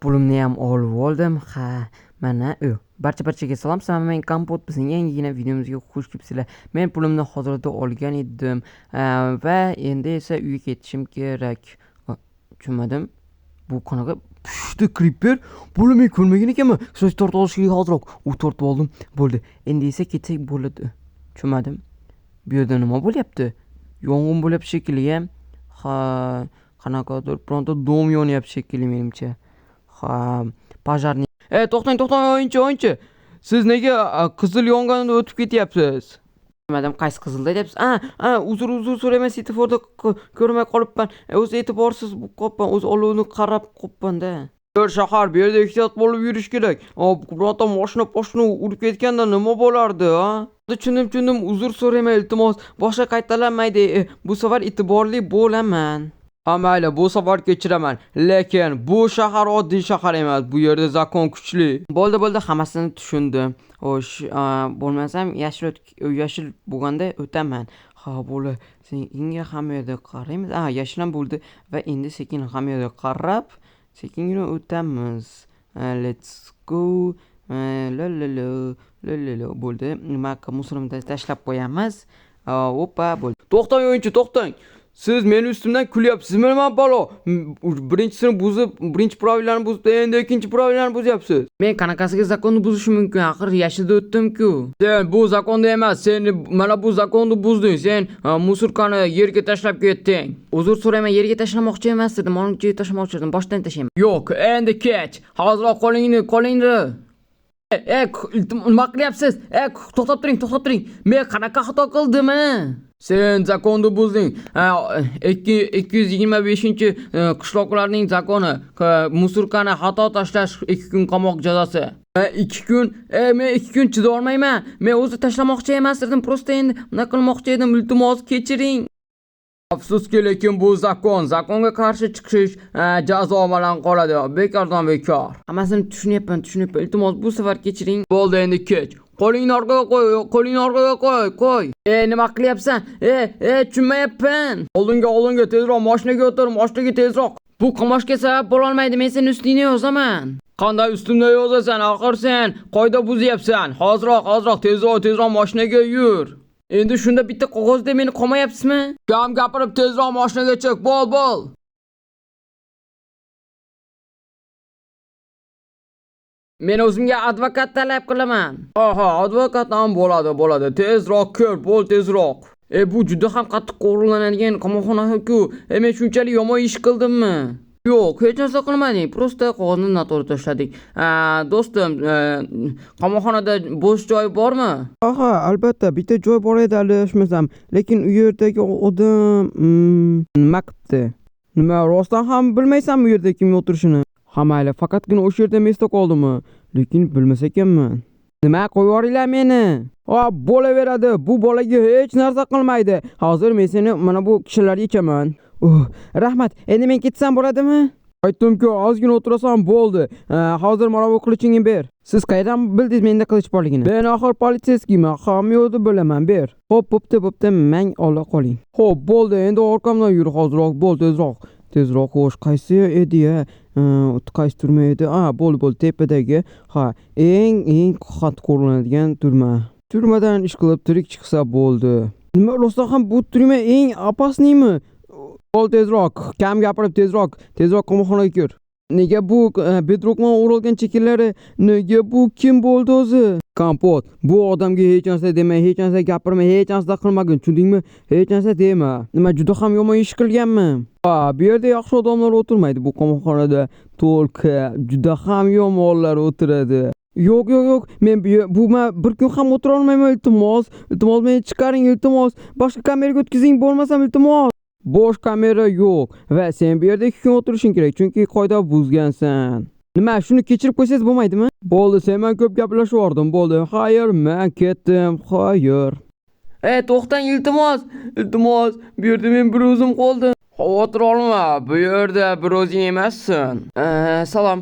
Pulimni ham olib oldim. Ha, mana barchaga salom. Men Kompot, bizning yangigina videomizga xush kelibsizlar. Men pulimni hozirda olgan edim va endi esa uyga ketishim kerak. Tushunmadim. Bu qanaqa pushti creeper? Pulimni ko'rmagan ekanman. So'z tortib olishga hozirroq u tortib oldim. Bo'ldi. Endi esa ketsak bo'ladi. Tushunmadim. Bu yerda nima bo'lyapti? Yong'in bo'lyapti shekilli. Ha, qanaqadir bironta dom yonyapti shekilli menimcha. Ha, pojarni. To'xtang, o'yinchi. Siz nega qizil yong'indan o'tib ketyapsiz? Madam, qaysi qizilda deyapsiz? Uzr so'rayman, svetoforda ko'rmay qolibman. O'zi e'tiborsiz qolibman, o'z olovni qarab qolibman-da. Shahar, bu yerda ehtiyot bo'lib yurish kerak. Bironta mashina urib ketganda nima bo'lardi, ha? Tushundim. Uzr so'rayman, iltimos. Boshqa qaytalanmaydi. Bu safar e'tiborli bo'laman. Mayli, bu safar kechiraman. Lekin bu shahar oddiy shahar emas. Bu yerda zakon kuchli. Bo'ldi, hammasini tushundim. Xo'sh, bo'lmasam yashil bo'lganda o'taman. Ha, bo'ldi. Senga ham yerda qaraymiz. Yashil ham bo'ldi va endi sekin ham yerda qarab, sekingina o'tamiz. Let's go. Bo'ldi. Nima musurimni tashlab qo'yamiz. Oppa, bo'ldi. To'xtang, o'yinchi, to'xtang. Siz meni ustimdan kulyapsiz. Nima balo? Birinchi pravillarni buzib, endi ikkinchi pravillarni buzyapsiz. Men qanaqasiga zakonni buzishim mumkin? Axir yashilda o'tdim-ku. Sen bu zakonda emas, sen mana bu zakonni buzding. Sen musurkani yerga tashlab ketding. Uzr so'rayman, yerga tashlamoqchi emas edim. Olib tashlamoqchi edim. Boshdan tashlayman. Yo'q, endi kech. Hozirroq qolingni. Nima qilyapsiz? To'xtab turing. Men qanaqa xato qildim? Sen zakonni buzding. 225-qishloqlarning zakoni. Musurkani xato tashlash 2 kun qamoq jazosi. 2 kun? Men 2 kun chida olmayman. Men o'zi tashlamoqchi emas edim. Prosta endi nima qilmoqchi edim. Iltimos kechiring. Afsuski, lekin bu zakonga qarshi chiqish jazo bilan qoladi. Bekor. Hammasini tushunyapman. Iltimos bu safar kechiring. Bo'ldi, endi kech. Qo'lingni orqaga qo'y. Nima qilyapsan? Tushunmayapman. Oldinga tezroq mashinaga o'tir, tezroq. Bu qilmoqqa sabab bo'la olmaydi. Men seni ustingda yozaman. Qanday ustimda yozasan? Axir sen qoida buzyapsan. Hozirroq tezroq mashinaga yur. Endi shunda bitta qog'ozda meni qo'mayapsizmi? Kam gapirib tezroq mashinaga chiq. Bo'l. Men o'zimga advokat talab qilaman. Advokat ham bo'ladi. Tezroq kir, bo'l tezroq. Bu juda ham qattiq qo'riqlanadigan qamoqxona-ku. Men shunchalik yomon ish qildimmi? Yo'q, hech narsa qilmadik. Prosta qog'ozni noto'g'ri tashladik. Do'stim, qamoqxonada bo'sh joy bormi? Albatta, bitta joy bor edi, adashmasam. Lekin u yerdagi odam nima qilibdi? Nima, rostdan ham bilmaysanmi u yerda kim o'tirishini? Mayli, faqatgina o'sha yerda mesda qoldimi? Lekin bilmas ekanman. Nima, qo'yib yuboringlar meni. Bo'laveradi. Bu bolaga hech narsa qilmaydi. Hozir men seni mana bu kishilarga yechaman. Rahmat. Endi men ketsam bo'ladimi? Aytdim-ku, ozgina o'tirasan bo'ldi. Hozir mana bu qilichingni ber. Siz qayerdan bildingiz menda qilich borligini? Men axir politsiyskiman. Hamma bilaman, ber. Bo'pti, men ola qoling. Xo'p, bo'ldi. Endi orqamdan yur hozirroq, bo'l tezroq. Xo'sh, qaysi edi-ya? Qaysi turma edi? Bo'ldi, tepadagi. Eng qattiq qo'rqinadigan turma. Turmadan ish qilib tirik chiqsa bo'ldi. Nima, rostdan ham bu turma eng opasniymi? Bo'l tezroq, kam gapirib tezroq qamoqxonaga kir. Nega bu bedrockman o'ralgan chekillari? Nega bu kim bo'ldi o'zi? Kompot, bu odamga hech narsa dema, hech narsa gapirma, hech narsa qilmagin, tushundingmi? Hech narsa dema. Nima, juda ham yomon ish qilganmi? Bu yerda yaxshi odamlar o'tirmaydi bu qamoqxonada. To'lqa juda ham yomonlar o'tiradi. Yo'q. Men bu bir kun ham o'tira olmayman, iltimos. Meni chiqaring, iltimos. Boshqa kameraga o'tkazing, bo'lmasam iltimos. Bosh kamera yo'q va sen bu yerda 2 kun o'tirishing kerak, chunki qoida buzgansan. Nima, shuni kechirib qo'ysangiz bo'lmaydimi? Bo'ldi, sen men ko'p gaplashib yordim, bo'ldi. Xayr, men ketdim. Xayr. To'xtang, iltimos. Bu yerda men bir o'zim qoldim. Xavotir olma, bu yerda bir o'zing emassan. Salom,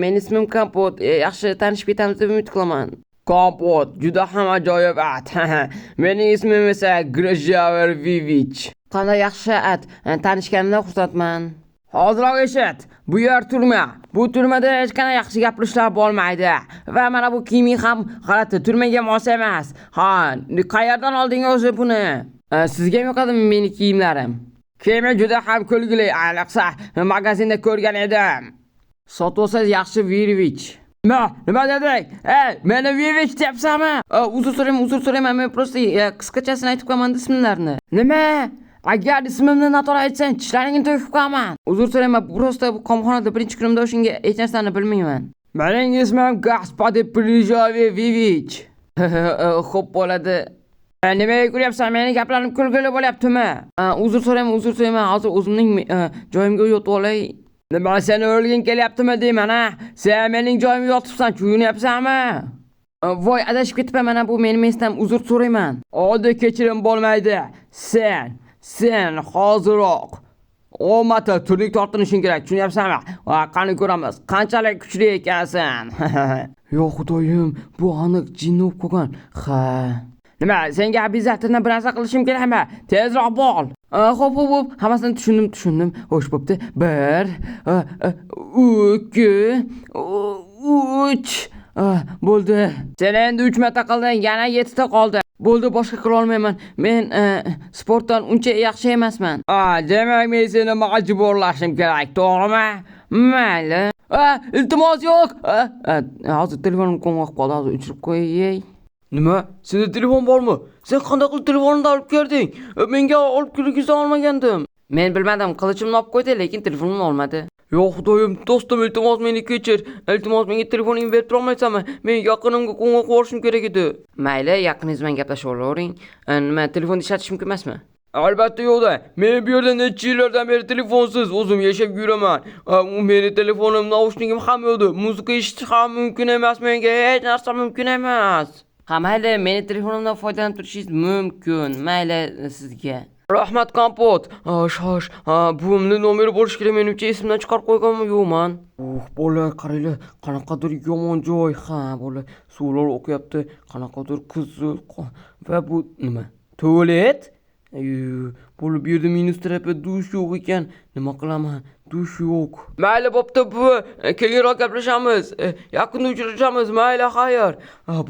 men ismim Kompot. Yaxshi tanishib ketamiz deb umid qilaman. Kompot, juda ham ajoyib at. Mening ismim esa Grjaver Vivich. Qanday yaxshi at. Tanishganimdan xursandman. Hozirroq eshit. Bu yer turma. Bu turmada hech qanday yaxshi gapirishlar bo'lmaydi. Va mana bu kiyiming ham g'alati, turmaga mos emas. Ha, qayerdan olding o'zi buni? Sizga yoqadimi meni kiyimlarim? Kiyimi juda ham kulgili, ayniqsa magazinda ko'rgan edim. Sotsangiz yaxshi Virvich. Nima deding? Meni Virvich deyapsanmi? Uzr so'rayman, men prosta qisqachasini aytib qo'yaman ismlarini. Nima? Agar ismimni noto'g'ri aytsang, tishlaringni to'kib qo'yaman. Uzr so'rayman, prosta bu qomxonada birinchi kunimda o'shanga hech narsani bilmayman. Mening ismim Gospodin Prizovich. Xo'p bo'ladi. Nimaga kulyapsan? Meni gaplarim kulgili bo'lyaptimi? Uzr so'rayman, hozir o'zimning joyimga yotib olay. Nima, seni o'rging kelyaptimi deyman, ha? Sen mening joyimga yotibsan, tuyinyapsanmi? Voy, adashib ketibman, mana bu mening mestam, uzr so'rayman. Oddiy kechirim bo'lmaydi. Sen hoziroq omata turnik tortinishing kerak, tushunyapsanmi? Qani ko'ramiz, qanchalik kuchli ekansan. Yo xudoyim, bu aniq jinni bo'lgan. Ha. Nima, senga обязательно bir narsa qilishim kerakmi? Tezroq bo'l. Xo'p, hammasini tushundim. Xo'sh bo'pti. 1 2 3 bo'ldi. Sen endi 3 marta qilding, yana 7 ta qoldi. Bo'ldi, boshqa qila olmayman. Men sportdan uncha yaxshi emasman. Demak, men seni majburlashim kerak, to'g'rimi? Mayli. Iltimos yo'q. Hozir telefonim qo'ng'iroq qoldi, hozir o'chirib qo'yay. Nima? Senda telefon bormi? Sen qanday qilib telefoningni olib kelding? Menga olib kirgizsa olmagandim. Men bilmadim, qilichimni olib qo'ydi, lekin telefonimni olmadi. Yo xudoyim, do'stim, iltimos meni kechir. Iltimos menga telefoningni berib turolmaysanmi? Men yaqinimga qo'ng'iroq borishim kerak edi. Mayli, yaqiningiz bilan gaplashib olavering. Nima, telefonni ishlatish mumkin emasmi? Albatta yo'qda. Men bu yerda necha yillardan beri telefonsiz o'zim yashab yuraman. Meni telefonim, naushnikim ham yo'qdi. Muzika eshitish ham mumkin emas, menga hech narsa mumkin emas. Mayli, meni telefonimdan foydalanib turishingiz mumkin. Mayli sizga. Rahmat kompot. Shosh. Buvimning nomeri bo'lishi kerak, menimcha esimdan chiqarib qo'yganmi yo'qman. Bolalar qaranglar, qanaqadir yomon joy. Bolalar suvlar o'qiyapti, qanaqadir qiziq. Va bu nima? Tualet? Bu yerda minus tarafi dush yo'q ekan. Nima qilaman? Dush yo'q. Mayli bo'pti, bu keyinroq gaplashamiz. Yaqinda uchrashamiz. Mayli, xayr.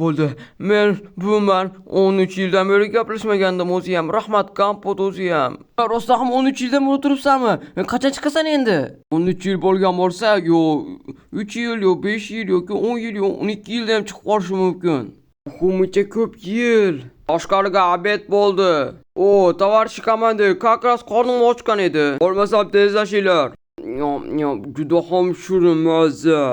Bo'ldi. Men buman 13 yildan beri gaplashmagandim o'zi ham. Rahmat kompot o'zi ham. Rostda ham 13 yildan beri turibsanmi? Qachon chiqasan endi? 13 yil bo'lgan bo'lsa, yo 3 yil, yo 5 yil, yoki 10 yil, yo 12 yilda ham chiqib qolishi mumkin. Qo'micha ko'p yil. Oshkoriga obed bo'ldi. Tovarshi komandir, как раз qornim ochgan edi. Bo'lmasam tezlashinglar. Juda ham shirin mazza.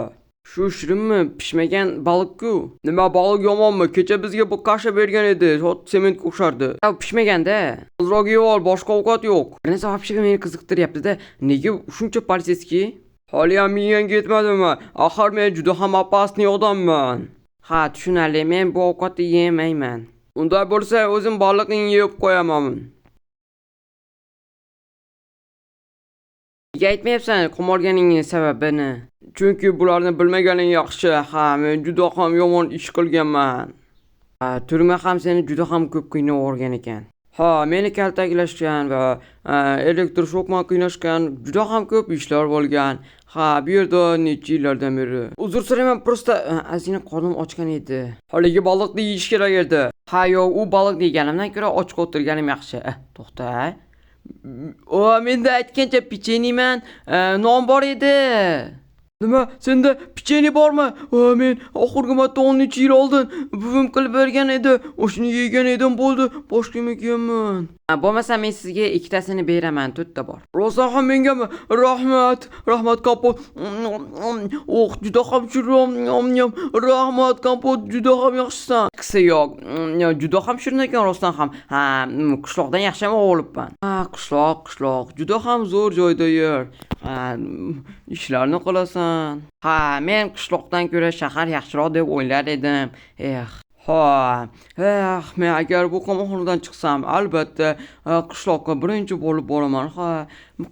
Shu shirinmi? Pishmagan baliq-ku. Nima, baliq yomonmi? Kecha bizga bu kasha bergan edi, sement o'xshardi. Pishmaganda. Ozroq yeb ol, boshqa ovqat yo'q. Bir narsa vobshiga meni qiziqtiryapti-da. Nega shuncha politsiyaski? Hali ham miyang yetmadimi? Axir men juda ham opasniy odamman. Tushunarli, men bu ovqatni yemayman. Unday bo'lsa, o'zim baliqni yeb qo'yaman. Nega aytmayapsan qimorganingning sababini? Chunki bularni bilmaganing yaxshi. Men juda ham yomon ish qilganman. Turma ham seni juda ham ko'p qiynab o'rgan ekan. Meni kaltaklashgan va elektroshok bilan qiynashgan, juda ham ko'p ishlar bo'lgan. Bu yerda necha yillardan beri. Uzr so'rayman, prosta ozgina qornim ochgan edi. Haligi baliqni yeyish kerak edi. Yo'q, u baliq deganimdan ko'ra ochiq o'tirganim yaxshi. To'xta. Menda aytgancha pechenyeman, non bor edi. Nima, senda pechenye bormi? Men oxirgi marta 13 yil oldin buvim qilib bergan edi. O'shini yegan edim, bo'ldi. Boshqa yemayman. Bo'lmasa men sizga ikkitasini beraman, 4 ta bor. Rostdan ham mengami? Rahmat kompot. Juda ham shirin. Rahmat kompot, juda ham yaxshisan. Qisi yo'q. Juda ham shirin ekan rostdan ham. Qishloqdan yaxshimi olibman. Qishloq. Juda ham zo'r joyda yer. Ishlarni qilasan. Men qishloqdan ko'ra shahar yaxshiroq deb o'ylar edim. Men agar bu qamoqxonadan chiqsam, albatta qishloqqa birinchi bo'lib boraman.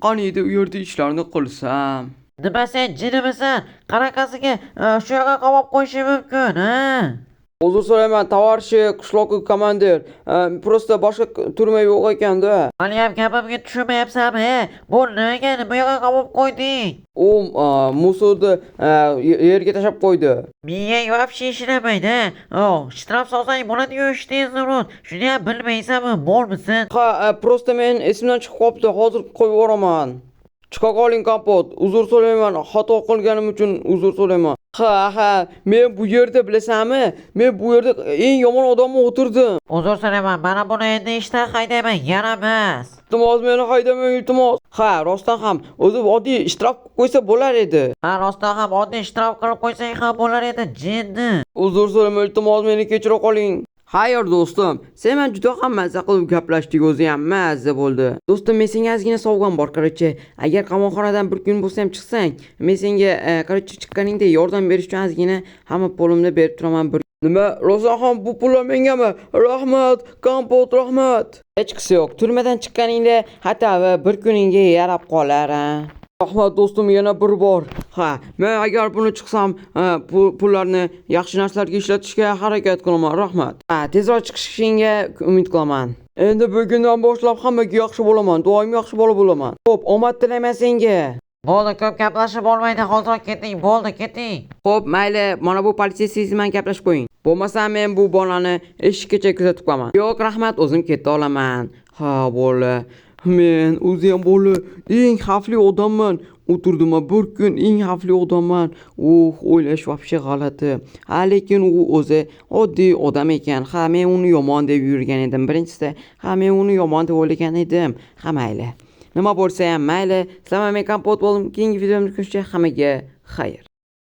Qani edi u yerda ishlarni qilsam. Nima, sen jinimisan? Qanaqasiga shu yoqqa qamab qo'yishi mumkin, Uzr so'rayman, tovarshi qishloq komandir. Prosta boshqa turma yo'q ekanda. Haliyam gapimga tushunmayapsanmi? Bu nimaga bu yoqqa qamab qo'yding? U musorni yerga tashlab qo'ydi. Menga вообще ishlamaydi. Shtraf solsang bo'ladi-yu ishdan zarur. Shuni ham bilmaysanmi? Bo'lmisin. Ha, prosta men esimdan chiqib qolibdi. Hozir qo'yib yuboraman. Chiqa qoling kompot. Uzr so'rayman. Xato qilganim uchun uzr so'rayman. Ha, men bu yerda bilasanmi? Men bu yerda eng yomon odamni o'tirdim. Uzr so'rayman. Mana buni endi ishdan haydayman, yana emas. Iltimos, meni haydamang, iltimos. Ha, rostdan ham o'zi oddiy ishtirok qo'ysa bo'lar edi. Ha, rostdan ham oddiy ishtirok qilib qo'ysang ham bo'lar edi, jinni. Uzr so'rayman, iltimos, meni kechirib qoling. Xayr do'stim, sen bilan juda ham mazza qilib gaplashdik, o'zi ham mazza bo'ldi. Do'stim, men senga ozgina sovg'am bor, qarachi. Agar qamoqxonadan bir kun bo'lsa ham chiqsang, men senga qarachi chiqqaningda yordam berish uchun ozgina hamma pulimni berib turaman. Nima? Rostdan ham bu pullar mengami? Rahmat, kompot, rahmat. Hech qisi yo'q. Turmadan chiqqaningda hatto bir kuningga yarab qolar. Rahmat do'stim, yana bir bor. Ha, men agar buni chiqsam, pullarni yaxshi narsalarga ishlatishga harakat qilaman. Rahmat. Ha, tezroq chiqishingga umid qilaman. Endi bugundan boshlab hammaga yaxshi bo'laman. Doim yaxshi bola bo'laman. Xo'p, omad tilayman senga. Bo'ldi, ko'p gaplashib bo'lmaydi. Hozir keting. Bo'ldi, keting. Xo'p, mayli, mana bu politsiyasiz bilan gaplashib qo'ying. Bo'lmasa men bu bolani eshikkacha kuzatib qo'yaman. Yo'q, rahmat, o'zim ketib olaman. Ha, bola. Men o'zim bola eng xavfli odamman. O'tirdim bir kun eng xavfli odamman. O'ylash вообще g'alati. Ha, lekin u o'zi oddiy odam ekan. Ha, men uni yomon deb yurgan edim. Birinchisi, ha, men uni yomon deb o'ylagan edim. Ha, mayli. Nima bo'lsa ham mayli. Sizlar men kompot bo'ldim. Keyingi videomda ko'rishguncha hammaga xayr.